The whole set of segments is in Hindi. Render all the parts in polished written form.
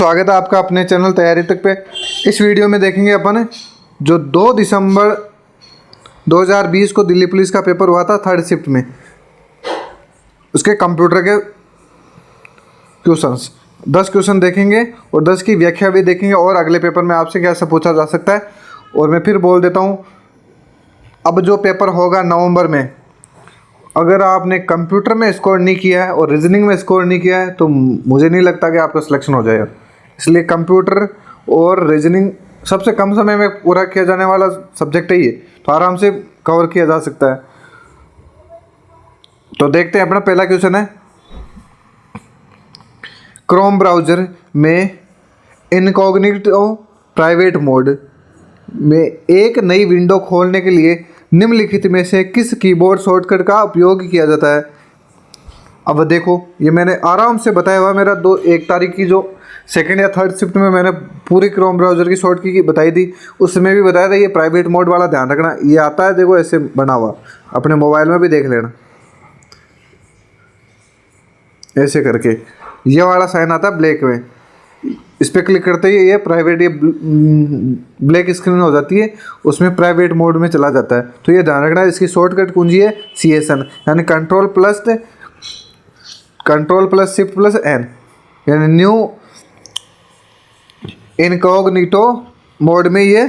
स्वागत है आपका अपने चैनल तैयारी तक पे। इस वीडियो में देखेंगे अपन जो 2 दिसंबर 2020 को दिल्ली पुलिस का पेपर हुआ था थर्ड शिफ्ट में, उसके कंप्यूटर के क्वेश्चंस 10 क्वेश्चन देखेंगे और 10 की व्याख्या भी देखेंगे और अगले पेपर में आपसे क्या सब पूछा जा सकता है। और मैं फिर बोल देता हूँ, अब जो पेपर होगा नवंबर में, अगर आपने कंप्यूटर में स्कोर नहीं किया है और रीजनिंग में स्कोर नहीं किया है तो मुझे नहीं लगता कि आपका सिलेक्शन हो जाएगा। इसलिए कंप्यूटर और रीजनिंग सबसे कम समय में पूरा किया जाने वाला सब्जेक्ट ही है, तो आराम से कवर किया जा सकता है। तो देखते हैं, अपना पहला क्वेश्चन है, क्रोम ब्राउज़र में इनकॉग्निटो प्राइवेट मोड में एक नई विंडो खोलने के लिए निम्नलिखित में से किस कीबोर्ड शॉर्टकट का उपयोग किया जाता है। अब देखो, ये मैंने आराम से बताया हुआ, मेरा 1 तारीख की जो सेकंड या थर्ड शिफ्ट में मैंने पूरी क्रोम ब्राउज़र की शॉर्टकट की बताई थी, उसमें भी बताया था ये प्राइवेट मोड वाला ध्यान रखना। ये आता है, देखो ऐसे बना हुआ, अपने मोबाइल में भी देख लेना, ऐसे करके ये वाला साइन आता है ब्लैक में, इस पर क्लिक करते ही ये प्राइवेट, ये ब्लैक स्क्रीन हो जाती है, उसमें प्राइवेट मोड में चला जाता है। तो ये ध्यान रखना, इसकी शॉर्टकट कुंजी है CSN, यानी control plus shift plus N, यानी न्यू इनकॉग्निटो मोड में ये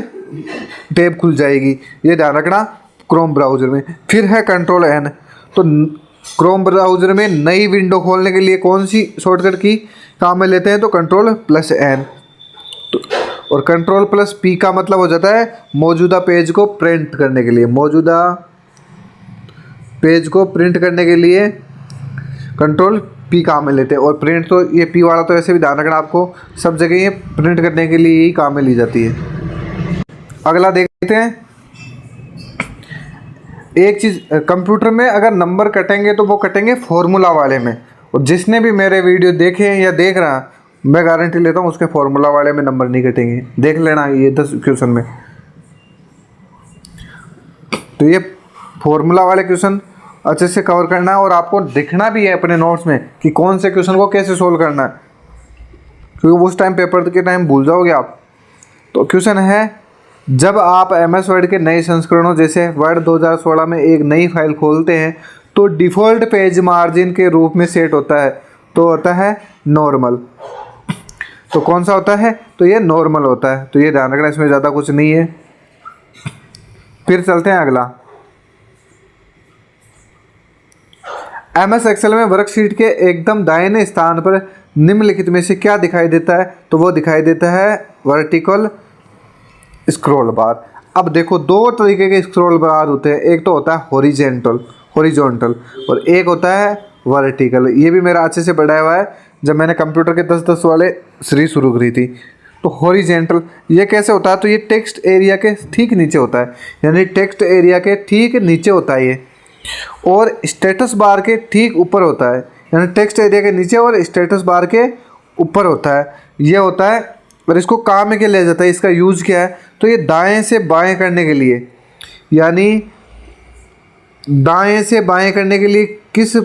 टैब खुल जाएगी। ये ध्यान रखना क्रोम ब्राउज़र में। फिर है कंट्रोल N, तो क्रोम ब्राउज़र में नई विंडो खोलने के लिए कौन सी शॉर्टकट की काम में लेते हैं, तो कंट्रोल प्लस N। तो और कंट्रोल प्लस P का मतलब हो जाता है मौजूदा पेज को प्रिंट करने के लिए, मौजूदा पेज को प्रिंट करने के लिए कंट्रोल P काम में लेते हैं। और प्रिंट तो ये P वाला तो ऐसे भी ध्यान रखना, आपको सब जगह ये प्रिंट करने के लिए ही काम में ली जाती है। अगला देखते हैं, एक चीज़, कंप्यूटर में अगर नंबर कटेंगे तो वो कटेंगे फॉर्मूला वाले में, और जिसने भी मेरे वीडियो देखे हैं या देख रहा, मैं गारंटी लेता हूँ उसके फॉर्मूला वाले में नंबर नहीं कटेंगे। देख लेना ये 10 क्वेश्चन में। तो ये फॉर्मूला वाले क्वेश्चन अच्छे से कवर करना है, और आपको दिखना भी है अपने नोट्स में कि कौन से क्वेश्चन को कैसे सोल्व करना है, क्योंकि उस टाइम पेपर के टाइम भूल जाओगे आप। तो क्वेश्चन है, जब आप MS वर्ड के नए संस्करणों जैसे वर्ड 2016 में एक नई फाइल खोलते हैं तो डिफ़ॉल्ट पेज मार्जिन के रूप में सेट होता है, तो होता है नॉर्मल। तो कौन सा होता है, तो ये नॉर्मल होता है। तो ये ध्यान रखना, इसमें ज़्यादा कुछ नहीं है। फिर चलते हैं अगला, MS एक्सेल में वर्कशीट के एकदम दाहिने स्थान पर निम्नलिखित में से क्या दिखाई देता है, तो वो दिखाई देता है वर्टिकल स्क्रॉल बार। अब देखो, 2 तरीके के स्क्रॉल बार होते हैं, एक तो होता है हॉरिजॉन्टल और एक होता है वर्टिकल। ये भी मेरा अच्छे से पढ़ाया हुआ है जब मैंने कंप्यूटर के 10-10 वाले सीरीज शुरू करी थी। तो हॉरिजॉन्टल ये कैसे होता है, तो ये टेक्स्ट एरिया के ठीक नीचे होता है, यानी टेक्स्ट एरिया के ठीक नीचे होता है ये, और स्टेटस बार के ठीक ऊपर होता है, यानी टेक्स्ट एरिया के नीचे और स्टेटस बार के ऊपर होता है। ये होता है, और इसको काम में क्या लिया जाता है, इसका यूज़ क्या है, तो ये दाएं से बाएं करने के लिए, यानी दाएं से बाएं करने के लिए किस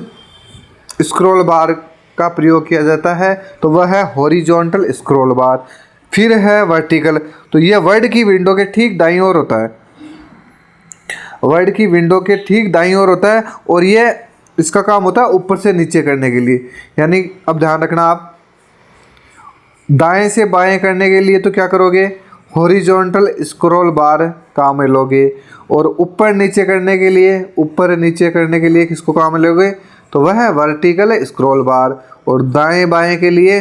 स्क्रॉल बार का प्रयोग किया जाता है, तो वह है हॉरिजॉन्टल स्क्रॉल बार। फिर है वर्टिकल, तो यह वर्ड की विंडो के ठीक दाईं ओर होता है, वर्ड की विंडो के ठीक दाईं ओर होता है, और ये इसका काम होता है ऊपर से नीचे करने के लिए। यानी अब ध्यान रखना, आप दाएं से बाएं करने के लिए तो क्या करोगे, हॉरिजॉन्टल स्क्रॉल बार काम में लोगे, और ऊपर नीचे करने के लिए किसको काम में लोगे, तो वह है वर्टिकल स्क्रॉल बार, और दाएं बाएं के लिए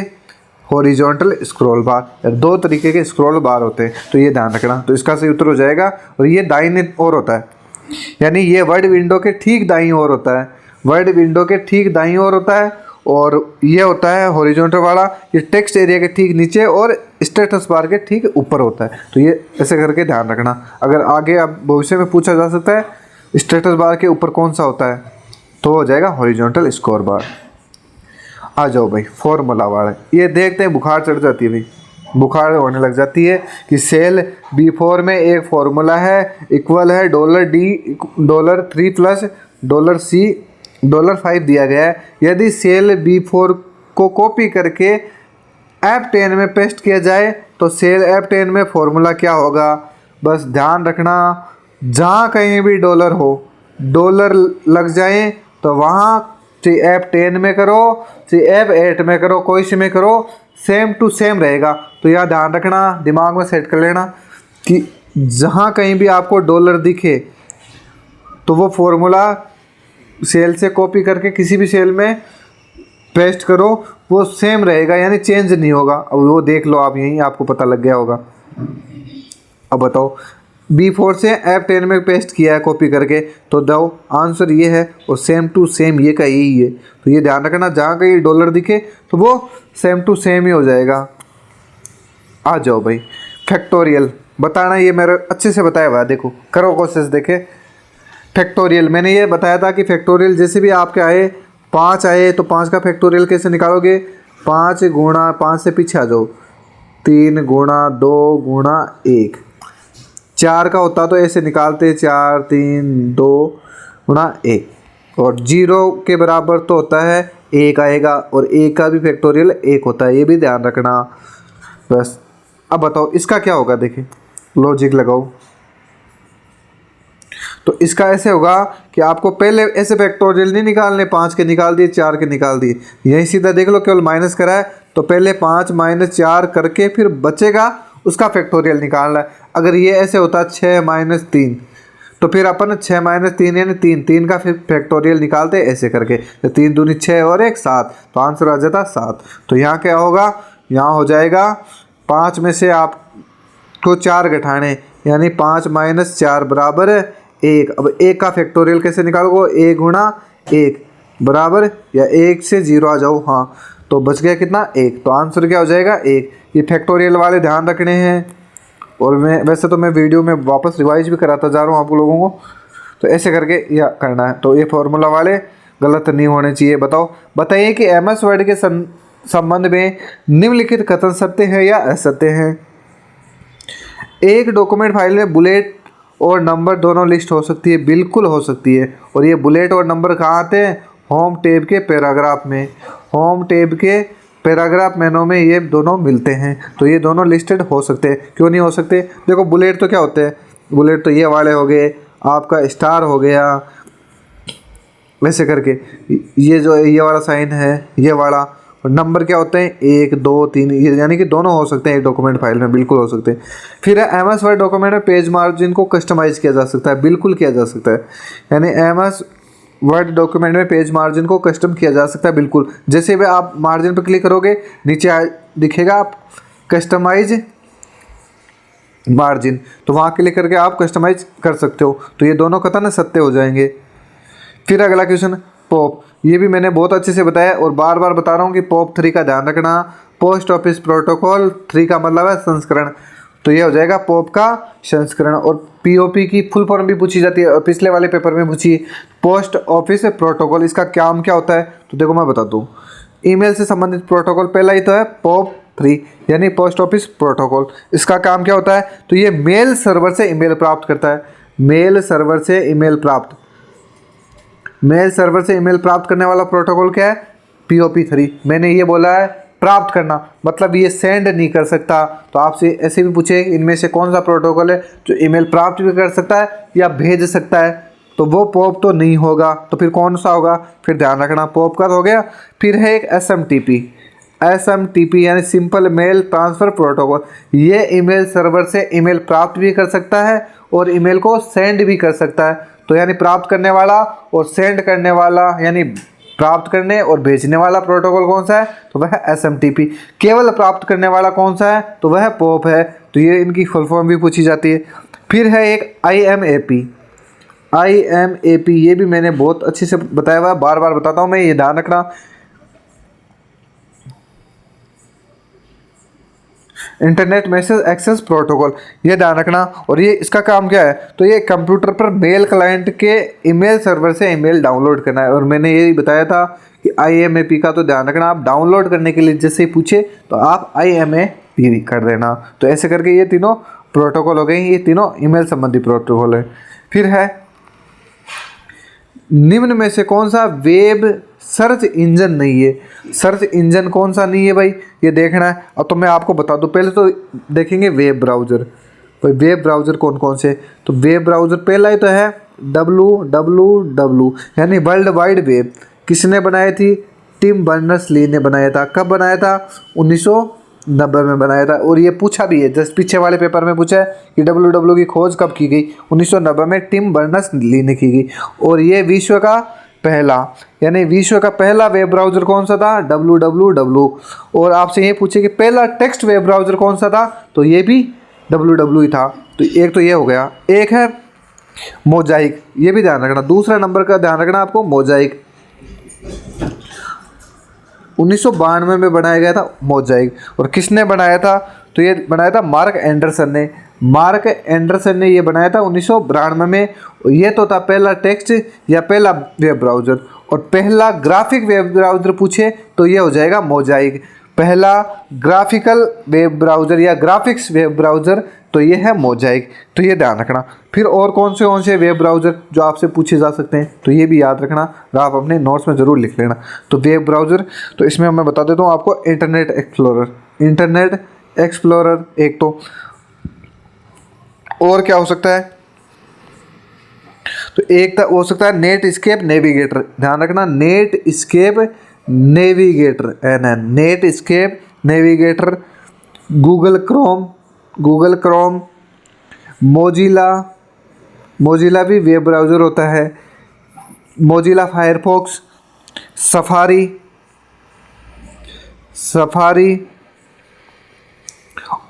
हॉरिजॉन्टल स्क्रॉल बार। 2 तरीके के स्क्रॉल बार होते हैं, तो ये ध्यान रखना। तो इसका सही उत्तर हो जाएगा, और ये दाहिने ओर होता है, यानी ये वर्ड विंडो के ठीक दाईं ओर होता है, वर्ड विंडो के ठीक दाईं ओर होता है, और ये होता है हॉरिजॉन्टल वाला, ये टेक्स्ट एरिया के ठीक नीचे और स्टेटस बार के ठीक ऊपर होता है। तो ये ऐसे करके ध्यान रखना, अगर आगे अब भविष्य में पूछा जा सकता है स्टेटस बार के ऊपर कौन सा होता है, तो हो जाएगा हॉरिजॉन्टल स्क्रॉल बार। आ जाओ भाई, फॉर्मूला वाला, ये देखते हैं, बुखार चढ़ जाती है भाई, बुखार होने लग जाती है कि सेल B4 में एक फॉर्मूला है, इक्वल है $D $3 प्लस $C $5 दिया गया है। यदि सेल B4 को कॉपी करके F10 में पेस्ट किया जाए तो सेल F10 में फॉर्मूला क्या होगा, बस ध्यान रखना, जहाँ कहीं भी डॉलर हो, डॉलर लग जाए तो वहाँ चाहे F10 में करो चाहे F8 में करो, कोई से में करो, सेम टू सेम रहेगा। तो यह ध्यान रखना, दिमाग में सेट कर लेना कि जहाँ कहीं भी आपको डॉलर दिखे तो वो फॉर्मूला सेल से कॉपी करके किसी भी सेल में पेस्ट करो, वो सेम रहेगा, यानी चेंज नहीं होगा। अब वो देख लो आप, यहीं आपको पता लग गया होगा। अब बताओ, B4 से F10 में पेस्ट किया है कॉपी करके, तो दो आंसर ये है और सेम टू सेम ये का यही है। तो ये ध्यान रखना, जहाँ कहीं डॉलर दिखे तो वो सेम टू सेम ही हो जाएगा। आ जाओ भाई, फैक्टोरियल बताना, ये मेरे अच्छे से बताया हुआ है, देखो करो कोशिश। देखे फैक्टोरियल मैंने ये बताया था कि फैक्टोरियल जैसे भी आपके आए 5 आए तो 5 का फैक्टोरियल कैसे निकालोगे, 5 गुणा 5 से पीछे आ जाओ, 3 गुणा 2 गुणा 1। 4 का होता तो ऐसे निकालते, 4 3 2 गुणा 1, और 0 के बराबर तो होता है 1 आएगा, और 1 का भी फैक्टोरियल 1 होता है, ये भी ध्यान रखना बस। अब बताओ इसका क्या होगा, देखिए लॉजिक लगाओ। तो इसका ऐसे होगा कि आपको पहले ऐसे फैक्टोरियल नहीं निकालने, 5 के निकाल दिए 4 के निकाल दिए, यही सीधा देख लो, केवल माइनस करा है तो पहले 5 माइनस 4 करके फिर बचेगा उसका फैक्टोरियल निकालना है। अगर ये ऐसे होता 6 माइनस 3, तो फिर अपन 6 माइनस 3 यानी 3 का फिर फैक्टोरियल निकालते ऐसे करके, तो 3 दूनी 6 और 1 7, तो आंसर आ जाता 7। तो यहाँ क्या होगा, यहाँ हो जाएगा 5 में से आपको 4 घटाने, यानी 5 माइनस 4 बराबर 1। अब 1 का फैक्टोरियल कैसे निकालोगे, 1 गुणा 1 बराबर, या 1 से 0 आ जाओ, हाँ तो बच गया कितना 1, तो आंसर क्या हो जाएगा 1। ये फैक्टोरियल वाले ध्यान रखने हैं, और मैं वैसे तो मैं वीडियो में वापस रिवाइज भी कराता जा रहा हूँ आप लोगों को, तो ऐसे करके यह करना है। तो ये फॉर्मूला वाले गलत नहीं होने चाहिए। बताइए कि MS वर्ड के संबंध में निम्नलिखित कथन सत्य है या असत्य है। एक डॉक्यूमेंट फाइल में बुलेट और नंबर दोनों लिस्ट हो सकती है, बिल्कुल हो सकती है। और ये बुलेट और नंबर कहाँ आते हैं, होम टैब के पैराग्राफ में, होम टैब के पैराग्राफ मेनू में ये दोनों मिलते हैं, तो ये दोनों लिस्टेड हो सकते हैं। क्यों नहीं हो सकते, देखो बुलेट तो क्या होते हैं, बुलेट तो ये वाले हो गए, आपका स्टार हो गया, वैसे करके ये जो ये वाला साइन है ये वाला, और नंबर क्या होते हैं 1 2 3, ये यानी कि दोनों हो सकते हैं एक डॉक्यूमेंट फाइल में, बिल्कुल हो सकते हैं। फिर MS वर्ड डॉक्यूमेंट में पेज मार्जिन को कस्टमाइज़ किया जा सकता है, बिल्कुल किया जा सकता है, यानी MS वर्ड डॉक्यूमेंट में पेज मार्जिन को कस्टम किया जा सकता है, बिल्कुल। जैसे भी आप मार्जिन पर क्लिक करोगे नीचे दिखेगा आप कस्टमाइज मार्जिन, तो वहाँ क्लिक करके आप कस्टमाइज कर सकते हो। तो ये दोनों कथन सत्य हो जाएंगे। फिर अगला क्वेश्चन पॉप, ये भी मैंने बहुत अच्छे से बताया और बार बार बता रहा हूँ कि POP 3 का ध्यान रखना। पोस्ट ऑफिस प्रोटोकॉल 3 का मतलब है संस्करण, तो ये हो जाएगा POP का संस्करण। और POP की फुल फॉर्म भी पूछी जाती है और पिछले वाले पेपर में पूछी, पोस्ट ऑफिस प्रोटोकॉल, इसका काम क्या होता है, तो देखो मैं बता दूँ। ईमेल से संबंधित प्रोटोकॉल पहला ही तो है POP 3 यानी पोस्ट ऑफिस प्रोटोकॉल। इसका काम क्या होता है, तो ये मेल सर्वर से ईमेल प्राप्त करता है, मेल सर्वर से ईमेल प्राप्त, मेल सर्वर से ईमेल प्राप्त करने वाला प्रोटोकॉल क्या है, POP 3। मैंने ये बोला है प्राप्त करना, मतलब ये सेंड नहीं कर सकता। तो आपसे ऐसे भी पूछे इनमें से कौन सा प्रोटोकॉल है जो ईमेल प्राप्त भी कर सकता है या भेज सकता है, तो वो POP तो नहीं होगा, तो फिर कौन सा होगा, फिर ध्यान रखना POP का हो गया। फिर है एक SMTP यानी सिंपल मेल ट्रांसफ़र प्रोटोकॉल। ये ईमेल सर्वर से ईमेल प्राप्त भी कर सकता है और ईमेल को सेंड भी कर सकता है। तो यानी प्राप्त करने वाला और सेंड करने वाला, यानी प्राप्त करने और भेजने वाला प्रोटोकॉल कौन सा है, तो वह SMTP। केवल प्राप्त करने वाला कौन सा है, तो वह POP है। तो ये इनकी फुल फॉर्म भी पूछी जाती है। फिर है एक IMAP, ये भी मैंने बहुत अच्छे से बताया हुआ है, बार बार बताता हूँ मैं, ये ध्यान रखना। इंटरनेट मैसेज एक्सेस प्रोटोकॉल, ये ध्यान रखना। और ये इसका काम क्या है, तो ये कंप्यूटर पर मेल क्लाइंट के ईमेल सर्वर से ईमेल डाउनलोड करना है। और मैंने ये बताया था कि IMAP का तो ध्यान रखना, आप डाउनलोड करने के लिए जैसे ही पूछे तो आप IMAP कर देना। तो ऐसे करके ये तीनों प्रोटोकॉल हो गए, ये तीनों ईमेल संबंधी प्रोटोकॉल है। फिर है निम्न में से कौन सा वेब सर्च इंजन नहीं है। सर्च इंजन कौन सा नहीं है भाई, ये देखना है। और तो मैं आपको बता दूं, पहले तो देखेंगे वेब ब्राउज़र। भाई वेब ब्राउज़र कौन कौन से, तो वेब ब्राउज़र पहला ही तो है www यानी वर्ल्ड वाइड वेब। किसने बनाई थी, टिम बर्नर्स-ली ने बनाया था। कब बनाया था, 1990 में बनाया था। और ये पूछा भी है, जस्ट पीछे वाले पेपर में पूछा है कि www की खोज कब की गई, 1990 में टिम बर्नर्स-ली ने की गई। और ये विश्व का पहला, यानी विश्व का पहला वेब ब्राउज़र कौन सा था, www। और आपसे ये पूछे कि पहला टेक्स्ट वेब ब्राउज़र कौन सा था, तो ये भी www ही था। तो एक तो ये हो गया। एक है मोजाइक, ये भी ध्यान रखना, दूसरा नंबर का ध्यान रखना आपको, मोजाइक 1992 में बनाया गया था मोजाइक। और किसने बनाया था, तो ये बनाया था मार्क एंडरसन ने। मार्क एंडरसन ने ये बनाया था 1992 में। ये तो था पहला टेक्स्ट या पहला वेब ब्राउज़र। और पहला ग्राफिक वेब ब्राउज़र पूछे तो ये हो जाएगा मोजाइक। पहला ग्राफिकल वेब ब्राउज़र या ग्राफिक्स वेब ब्राउज़र तो ये है मोजाइक। तो ये ध्यान रखना। फिर और कौन से वेब ब्राउज़र जो आपसे पूछे जा सकते हैं, तो ये भी याद रखना, आप अपने नोट्स में ज़रूर लिख लेना। तो वेब ब्राउज़र, तो इसमें मैं बता देता हूँ आपको, इंटरनेट एक्सप्लोरर एक तो। और क्या हो सकता है, तो एक हो सकता है नेट स्केप नेविगेटर। ध्यान रखना, Netscape navigator, Netscape navigator. Google Chrome, Mozilla भी वेब ब्राउज़र होता है। Mozilla Firefox, Safari,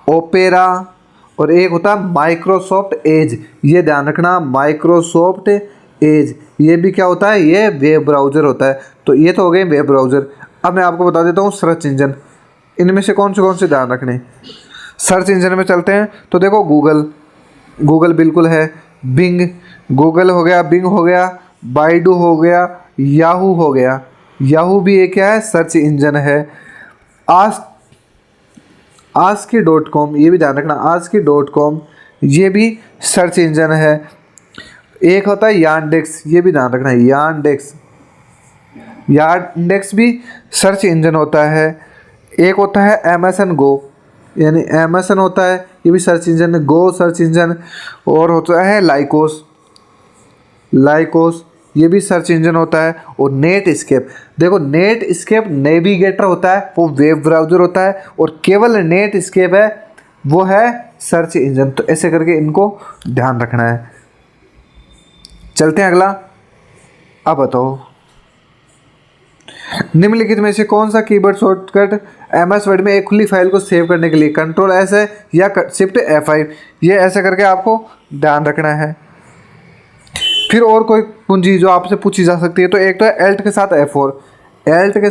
Opera. और एक होता है माइक्रोसॉफ्ट एज। ये ध्यान रखना, माइक्रोसॉफ्ट एज, ये भी क्या होता है, ये वेब ब्राउज़र होता है। तो ये तो हो गए वेब ब्राउज़र। अब मैं आपको बता देता हूँ सर्च इंजन। इनमें से कौन से ध्यान रखने। सर्च इंजन में चलते हैं तो देखो, गूगल बिल्कुल है। गूगल हो गया, बिंग हो गया, बाइडू हो गया, याहू हो गया। याहू भी एक क्या है, सर्च इंजन है। ASCII.com, ये भी ध्यान रखना, ASCII.com ये भी सर्च इंजन है। एक होता है यांडेक्स, ये भी ध्यान रखना, यांडेक्स भी सर्च इंजन होता है। एक होता है Amazon Go, यानी Amazon होता है, ये भी सर्च इंजन है, गो सर्च इंजन। और होता है लाइकोस, ये भी सर्च इंजन होता है। और नेट स्केप, देखो नेट स्केप नेविगेटर होता है, वो वेब ब्राउज़र होता है। और केवल नेट स्केप है, वो है सर्च इंजन। तो ऐसे करके इनको ध्यान रखना है। चलते हैं अगला। अब बताओ, निम्नलिखित में से कौन सा कीबोर्ड शॉर्टकट MS वर्ड में एक खुली फाइल को सेव करने के लिए Ctrl+S है या Shift F5। ये ऐसे करके आपको ध्यान रखना है। फिर और कोई कुंजी जो आपसे पूछी जा सकती है, तो एक तो है Alt के साथ F4, Alt के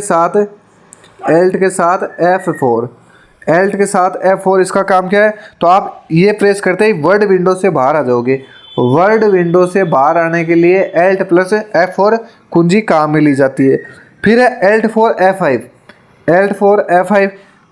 साथ F4। इसका काम क्या है, तो आप ये प्रेस करते ही वर्ड विंडो से बाहर आ जाओगे। वर्ड विंडो से बाहर आने के लिए Alt+F4 कुंजी काम में ली जाती है। फिर है Alt+F5,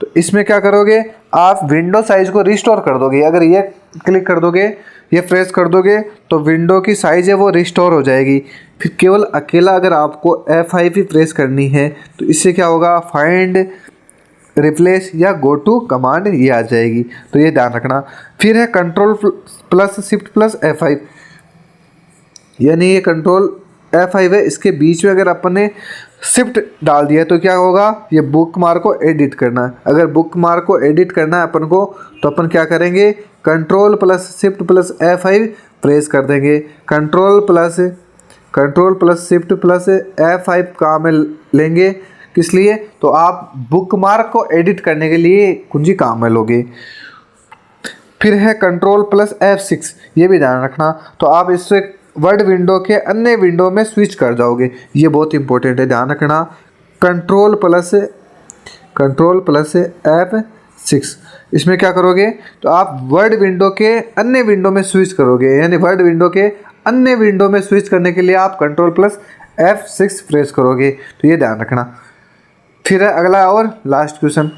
तो इसमें क्या करोगे, आप विंडो साइज को रिस्टोर कर दोगे। अगर ये क्लिक कर दोगे, ये प्रेस कर दोगे, तो विंडो की साइज़ है वो रिस्टोर हो जाएगी। फिर केवल अकेला अगर आपको F5 ही प्रेस करनी है, तो इससे क्या होगा, फाइंड, रिप्लेस या गो टू कमांड ये आ जाएगी। तो ये ध्यान रखना। फिर है Ctrl+Shift+F5, यानी ये Ctrl+F5 है, इसके बीच में अगर अपन ने शिफ्ट डाल दिया तो क्या होगा, ये बुक मार्क को एडिट करना है। अगर बुक मार्क को एडिट करना है अपन को, तो अपन क्या करेंगे, Ctrl+Shift+F5 प्रेस कर देंगे। Ctrl+Shift+F5 काम में लेंगे, किस लिए, तो आप बुक मार्क को एडिट करने के लिए कुंजी काम में लोगे। फिर है Ctrl+F6, ये भी ध्यान रखना, तो आप इससे वर्ड विंडो के अन्य विंडो में स्विच कर जाओगे। ये बहुत इंपॉर्टेंट है, ध्यान रखना। Ctrl+F6, इसमें क्या करोगे, तो आप वर्ड विंडो के अन्य विंडो में स्विच करोगे। यानी वर्ड विंडो के अन्य विंडो में स्विच करने के लिए आप Ctrl+F6 प्रेस करोगे। तो ये ध्यान रखना। फिर है अगला और लास्ट क्वेश्चन,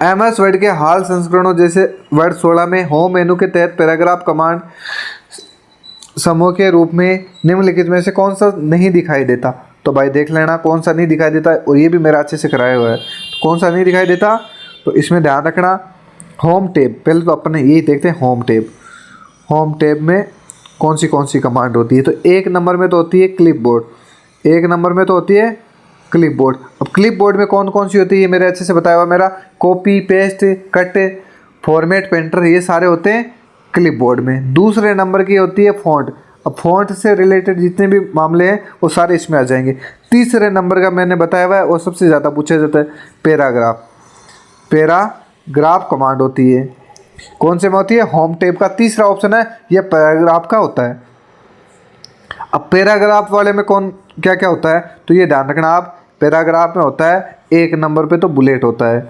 MS वर्ड के हाल संस्करणों जैसे वर्ड 16 में होम मेनू के तहत पैराग्राफ कमांड समूह के रूप में निम्नलिखित में से कौन सा नहीं दिखाई देता। तो भाई देख लेना कौन सा नहीं दिखाई देता, और ये भी मेरा अच्छे से कराया हुआ है। तो कौन सा नहीं दिखाई देता, तो इसमें ध्यान रखना होम टैब। पहले तो अपने यही देखते हैं होम टैब। होम टैब में कौन सी कमांड होती है, तो एक नंबर में तो होती है क्लिपबोर्ड, एक नंबर में तो होती है क्लिपबोर्ड। अब क्लिपबोर्ड में कौन सी होती है, ये मेरे अच्छे से बताया हुआ, मेरा copy paste cut format painter, ये सारे होते हैं क्लिपबोर्ड में। दूसरे नंबर की होती है फ़ॉन्ट। अब फ़ॉन्ट से रिलेटेड जितने भी मामले हैं वो सारे इसमें आ जाएंगे। तीसरे नंबर का मैंने बताया हुआ है और सबसे ज़्यादा पूछा जाता है पैराग्राफ। पैराग्राफ कमांड होती है, कौन से में होती है, होम टैब का तीसरा ऑप्शन है, यह पैराग्राफ का होता है। अब पैराग्राफ वाले में क्या क्या होता है, तो ये ध्यान रखना आप, पैराग्राफ में होता है एक नंबर पे तो बुलेट होता है,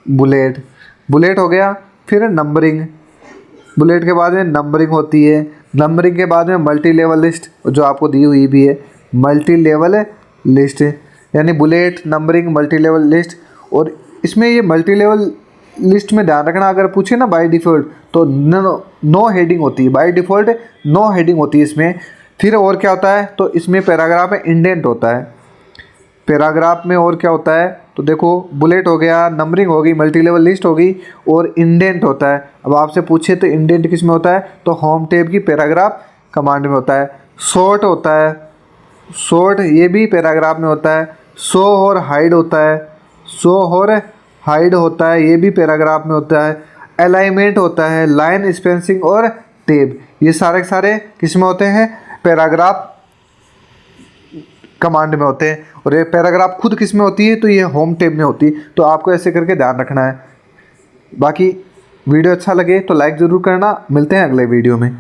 बुलेट हो गया। फिर नंबरिंग, बुलेट के बाद में नंबरिंग होती है। नंबरिंग के बाद में मल्टी लेवल लिस्ट, जो आपको दी हुई भी है मल्टी लेवल लिस्ट, यानी bullet numbering multi level list. और इसमें ये मल्टी लेवल लिस्ट में ध्यान रखना, अगर पूछे ना बाय डिफ़ॉल्ट तो नो हेडिंग होती है, बाय डिफ़ॉल्ट नो हेडिंग होती है इसमें। फिर और क्या होता है, तो इसमें पैराग्राफ में इंडेंट होता है। पैराग्राफ में और क्या होता है, तो देखो बुलेट हो गया, नंबरिंग हो गई, मल्टी लेवल लिस्ट हो गई, और इंडेंट होता है। अब आपसे पूछे तो इंडेंट किस में होता है, तो होम टैब की पैराग्राफ कमांड में होता है। शॉर्ट होता है, शॉर्ट ये भी पैराग्राफ में होता है। शो और हाइड होता है, शो और हाइड होता है, ये भी पैराग्राफ में होता है। अलाइनमेंट होता है, लाइन स्पेसिंग और टैब, ये सारे के सारे किस में होते हैं, पैराग्राफ कमांड में होते हैं। और ये पैराग्राफ खुद किस में होती है, तो ये होम टैब में होती है। तो आपको ऐसे करके ध्यान रखना है। बाकी वीडियो अच्छा लगे तो लाइक ज़रूर करना। मिलते हैं अगले वीडियो में।